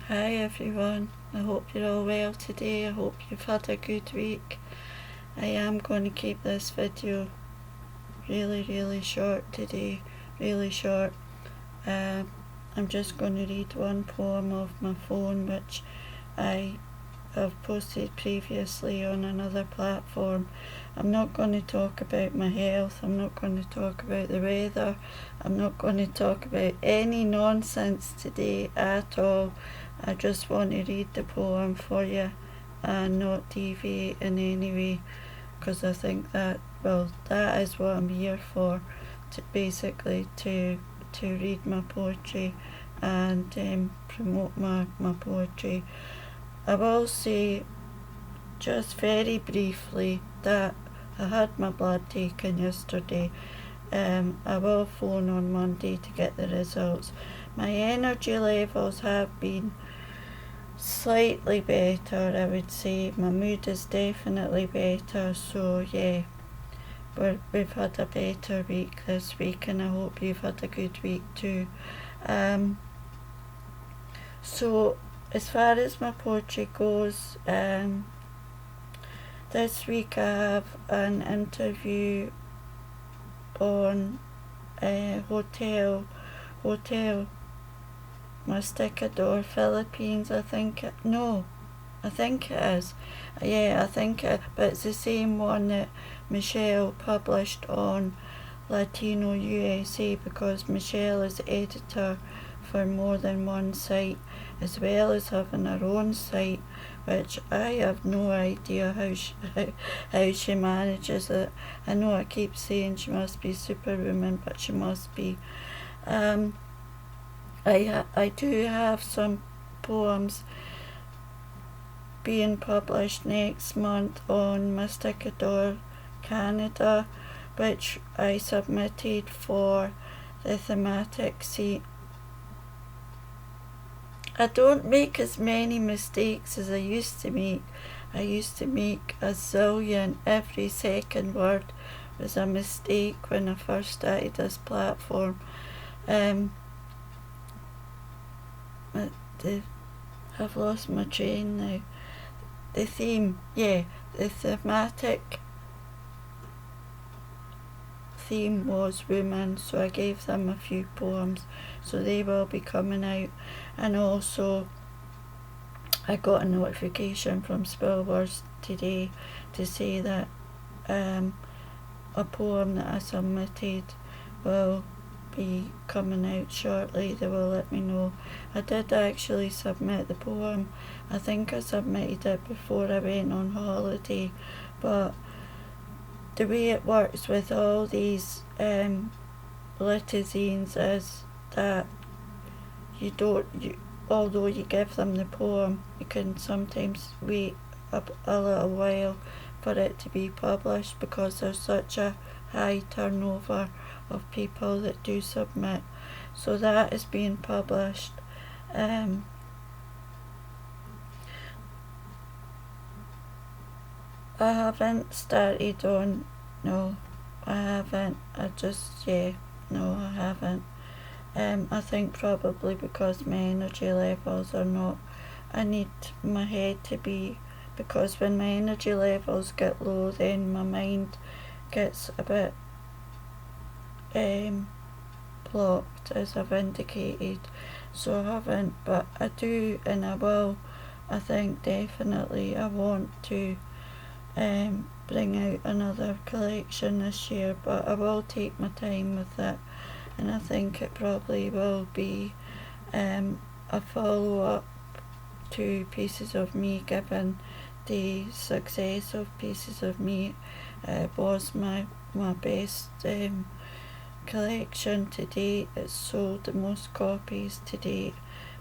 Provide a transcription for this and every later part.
Hi everyone, I hope you're all well today. I hope you've had a good week. I am going to keep this video really short today, really short. I'm just going to read one poem off my phone which I have posted previously on another platform. I'm not going to talk about my health, I'm not going to talk about the weather, I'm not going to talk about any nonsense today at all. I just want to read the poem for you and not deviate in any way, because I think that is what I'm here for, to basically to read my poetry and promote my poetry. I will say just very briefly that I had my blood taken yesterday. I will phone on Monday to get the results. My energy levels have been slightly better, I would say. My mood is definitely better, so yeah, we've had a better week this week, and I hope you've had a good week too. So as far as my poetry goes, this week I have an interview on Hotel Masticador, Philippines, I think it is. Yeah, I think it, but it's the same one that Michelle published on Latino USA, because Michelle is editor for more than one site, as well as having her own site, which I have no idea how she manages it. I know I keep saying she must be superwoman, but she must be. I do have some poems being published next month on Masticador Canada, which I submitted for the thematic seat. I don't make as many mistakes as I used to make. I used to make a zillion. Every second word was a mistake when I first started this platform. I've lost my train now. The theme, the thematic theme was women, so I gave them a few poems, so they will be coming out. And also I got a notification from Spillwords today to say that a poem that I submitted will be coming out shortly. They will let me know. I did actually submit the poem. I think I submitted it before I went on holiday, but the way it works with all these litazines is that although you give them the poem, you can sometimes wait a little while for it to be published, because there's such a high turnover of people that do submit. So that is being published. I haven't started on, no, I haven't, I haven't. I think probably because my energy levels are not, I need my head to be, because when my energy levels get low, then my mind gets a bit blocked, as I've indicated. So I haven't, but I do, and I will. I think definitely I want to bring out another collection this year, but I will take my time with it, and I think it probably will be a follow-up to Pieces of Me, given the success of Pieces of Me. Was my best collection to date. It's sold the most copies to date,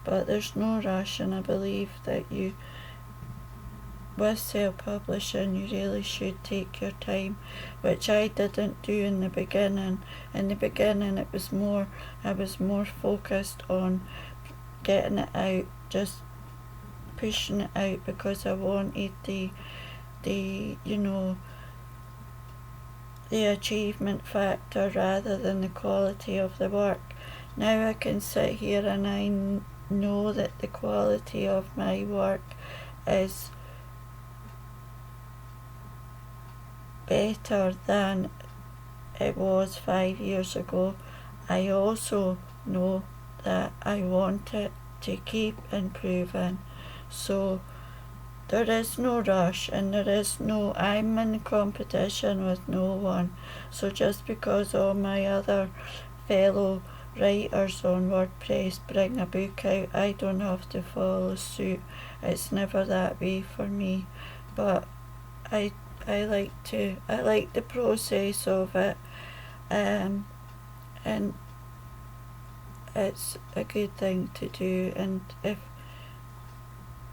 but there's no rush, and I believe that with self-publishing you really should take your time, which I didn't do in the beginning. In the beginning I was more focused on getting it out, just pushing it out, because I wanted the achievement factor rather than the quality of the work. Now I can sit here and I know that the quality of my work is better than it was 5 years ago. I also know that I want it to keep improving. So there is no rush, and I'm in competition with no one. So just because all my other fellow writers on WordPress bring a book out, I don't have to follow suit. It's never that way for me. But I like the process of it, and it's a good thing to do, and if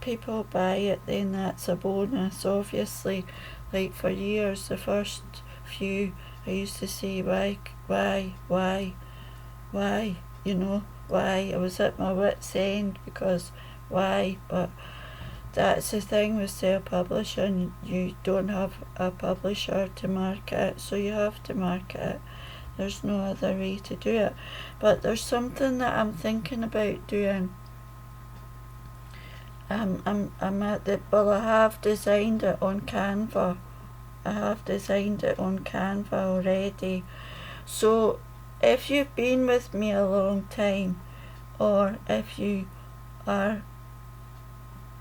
people buy it, then that's a bonus. Obviously, like for years, the first few, I used to say, why, why. I was at my wit's end, because why? But that's the thing with self-publishing, you don't have a publisher to market it, so you have to market it. There's no other way to do it. But there's something that I'm thinking about doing. I'm at the, well, I have designed it on Canva. Already. So if you've been with me a long time, or if you are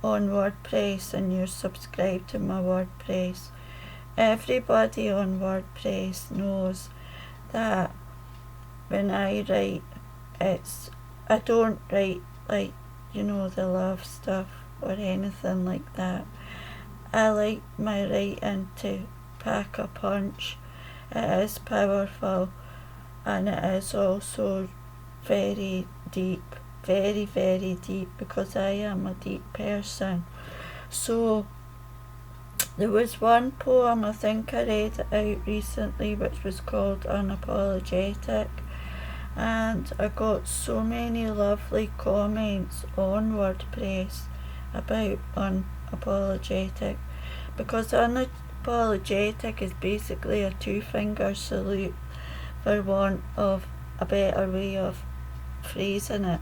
on WordPress and you're subscribed to my WordPress, everybody on WordPress knows that when I write, I don't write like, the love stuff or anything like that. I like my writing to pack a punch. It is powerful, and it is also very deep, very, very deep, because I am a deep person. So there was one poem, I think I read it out recently, which was called Unapologetic, and I got so many lovely comments on WordPress about unapologetic, because unapologetic is basically a two-finger salute, for want of a better way of phrasing it.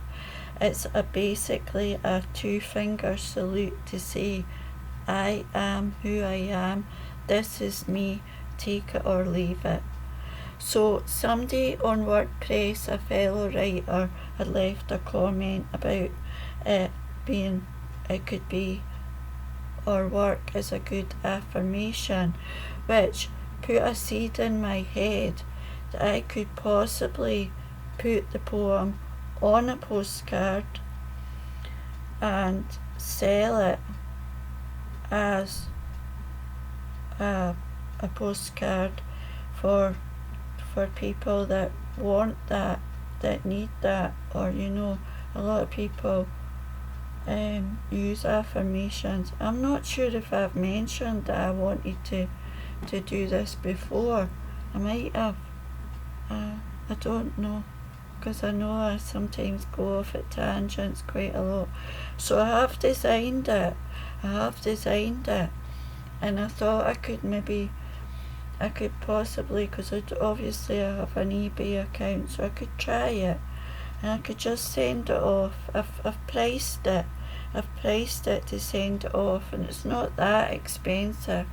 It's basically a two-finger salute to say, I am who I am, this is me, take it or leave it. So somebody on WordPress, a fellow writer, had left a comment about it could be, or work as a good affirmation, which put a seed in my head that I could possibly put the poem on a postcard and sell it as a postcard for people that want that need that, or a lot of people use affirmations. I'm not sure if I've mentioned that I wanted to do this before. I might have. I don't know, because I know I sometimes go off at tangents quite a lot. So I have designed it, and I thought I could possibly, because obviously I have an eBay account, so I could try it, and I could just send it off. I've priced it to send it off, and it's not that expensive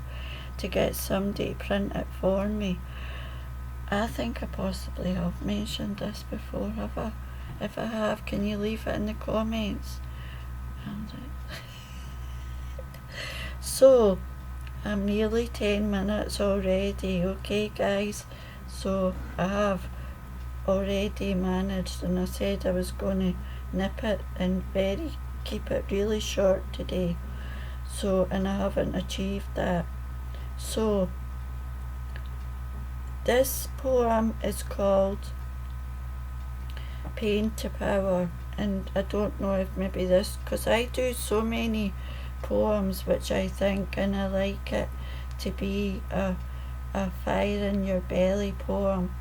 to get somebody to print it for me. I think I possibly have mentioned this before, have I? If I have, can you leave it in the comments? So I'm nearly 10 minutes already, okay guys? So I have already managed, and I said I was going to nip it and keep it really short today. So, and I haven't achieved that. So this poem is called Paintopower, and I don't know if maybe this, because I do so many poems which I think, and I like it to be a fire in your belly poem.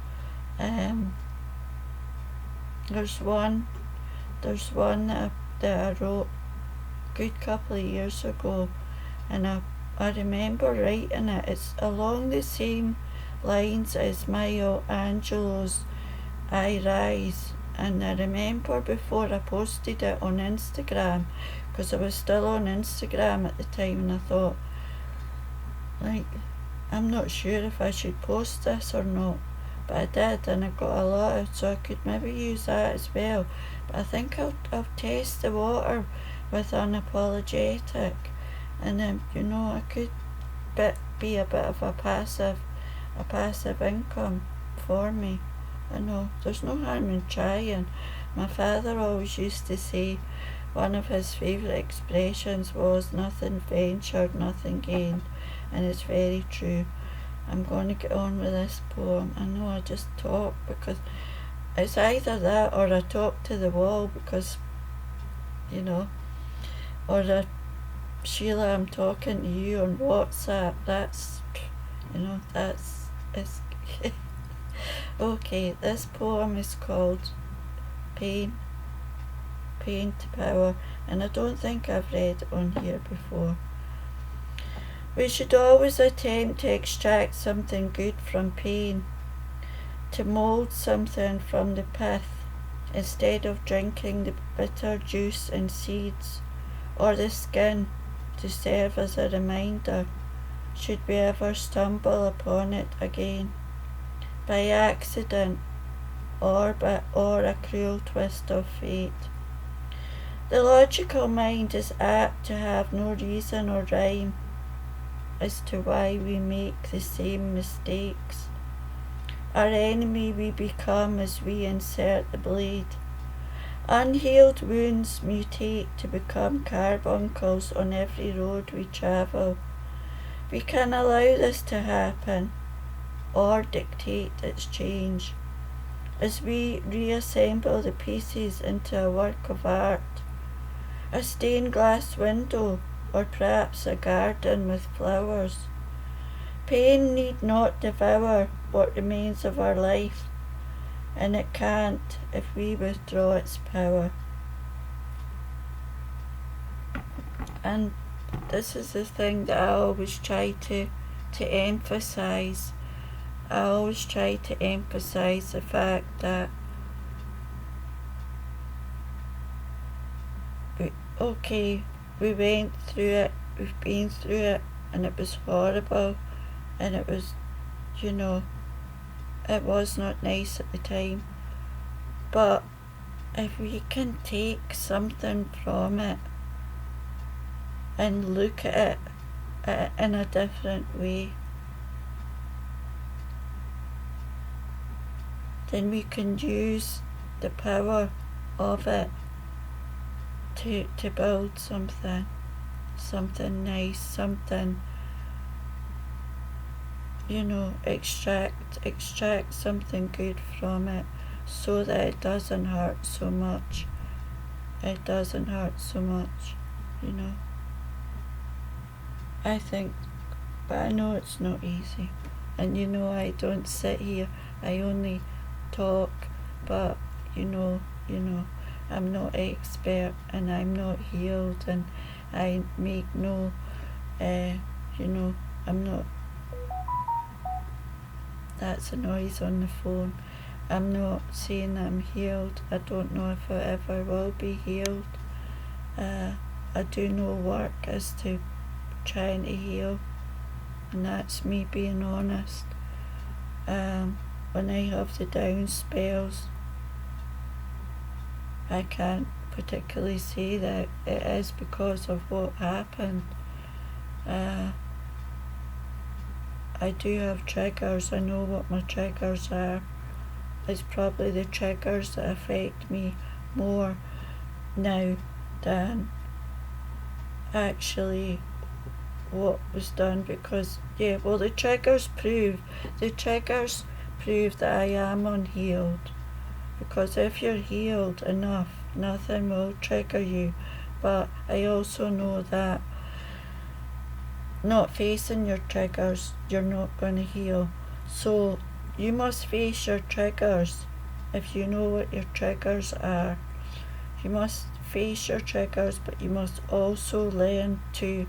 There's one that I wrote a good couple of years ago, and I remember writing it. It's along the same lines as Maya Angelou's I Rise, And I remember before I posted it on Instagram, because I was still on Instagram at the time, and I thought, like, I'm not sure if I should post this or not, but I did, and I got a lot out, so I could maybe use that as well. But I think I'll test the water with unapologetic, and then I could be a bit of a passive income for me. I know there's no harm in trying. My father always used to say one of his favourite expressions was nothing ventured, nothing gained, and it's very true. I'm going to get on with this poem. I know I just talk because it's either that or I talk to the wall because, or Sheila, I'm talking to you on WhatsApp. That's it's okay. This poem is called Paintopower, and I don't think I've read it on here before. We should always attempt to extract something good from pain, to mould something from the pith, instead of drinking the bitter juice and seeds, or the skin, to serve as a reminder, should we ever stumble upon it again, by accident or a cruel twist of fate. The logical mind is apt to have no reason or rhyme as to why we make the same mistakes. Our enemy we become as we insert the blade. Unhealed wounds mutate to become carbuncles on every road we travel. We can allow this to happen, or dictate its change, as we reassemble the pieces into a work of art, a stained glass window, or perhaps a garden with flowers. Pain need not devour what remains of our life, and it can't if we withdraw its power. And this is the thing that I always try to emphasize. I always try to emphasize the fact that we went through it, we've been through it, and it was horrible, and it was, it was not nice at the time. But if we can take something from it and look at it in a different way, then we can use the power of it to build something nice, something, extract something good from it, so that it doesn't hurt so much. It doesn't hurt so much, I think, but I know it's not easy. And I don't sit here, I only talk, but I'm not expert, and I'm not healed, and I make no, I'm not, that's a noise on the phone. I'm not saying I'm healed. I don't know if I ever will be healed. I do no work as to trying to heal, and that's me being honest. When I have the down spells, I can't particularly say that it is because of what happened. I do have triggers. I know what my triggers are. It's probably the triggers that affect me more now than actually what was done, because the triggers prove that I am unhealed, because if you're healed enough, nothing will trigger you. But I also know that not facing your triggers, you're not going to heal. So you must face your triggers. If you know what your triggers are, you must face your triggers, but you must also learn to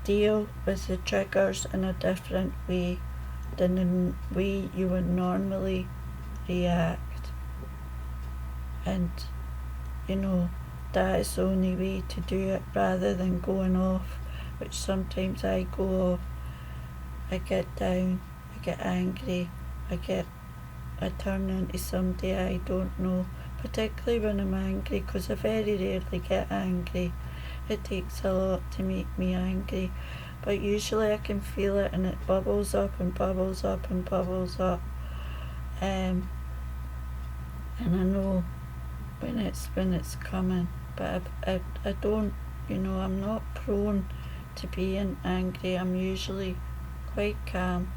deal with the triggers in a different way than the way you would normally react. and that is the only way to do it, rather than going off, which sometimes I go off. I get down, I get angry, I turn into somebody I don't know, particularly when I'm angry, because I very rarely get angry. It takes a lot to make me angry, but usually I can feel it, and it bubbles up and bubbles up and bubbles up, and I know when it's coming, but I don't, I'm not prone to being angry. I'm usually quite calm,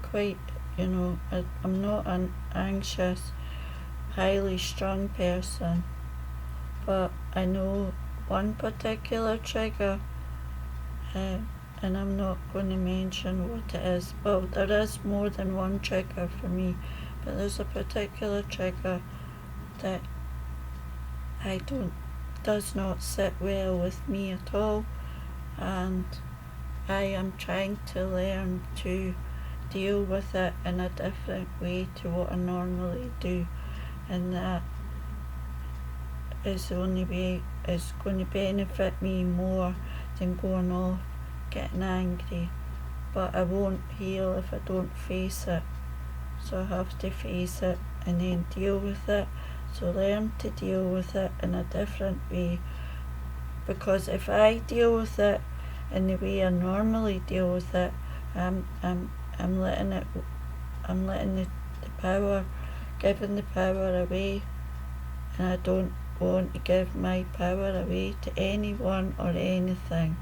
quite, I'm not an anxious, highly strung person, but I know one particular trigger, and I'm not going to mention what it is. Well, there is more than one trigger for me, but there's a particular trigger that does not sit well with me at all, and I am trying to learn to deal with it in a different way to what I normally do, and that is the only way it's going to benefit me more than going off, getting angry. But I won't heal if I don't face it, so I have to face it and then deal with it. So learn to deal with it in a different way, because if I deal with it in the way I normally deal with it, I'm letting the power, giving the power away, and I don't want to give my power away to anyone or anything.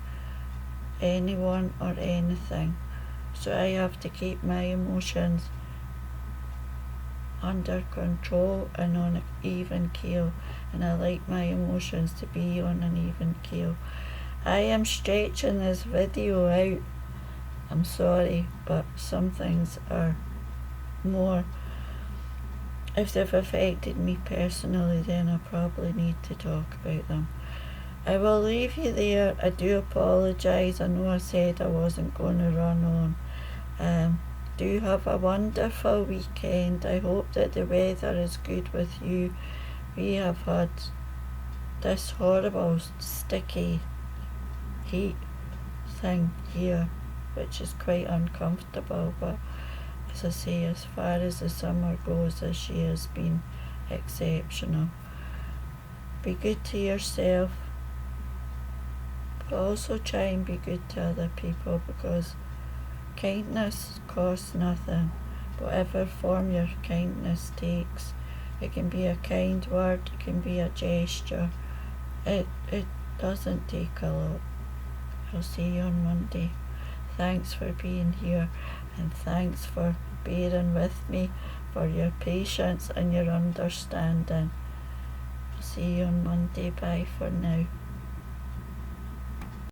So I have to keep my emotions under control and on an even keel, and I like my emotions to be on an even keel. I am stretching this video out, I'm sorry, but some things are more, if they've affected me personally, then I probably need to talk about them. I will leave you there. I do apologise. I know I said I wasn't going to run on. Do have a wonderful weekend. I hope that the weather is good with you. We have had this horrible sticky heat thing here, which is quite uncomfortable, but as I say, as far as the summer goes, this year has been exceptional. Be good to yourself, but also try and be good to other people, because kindness costs nothing. Whatever form your kindness takes, it can be a kind word, it can be a gesture, it doesn't take a lot. I'll see you on Monday. Thanks for being here, and thanks for bearing with me, for your patience and your understanding. I'll see you on Monday. Bye for now.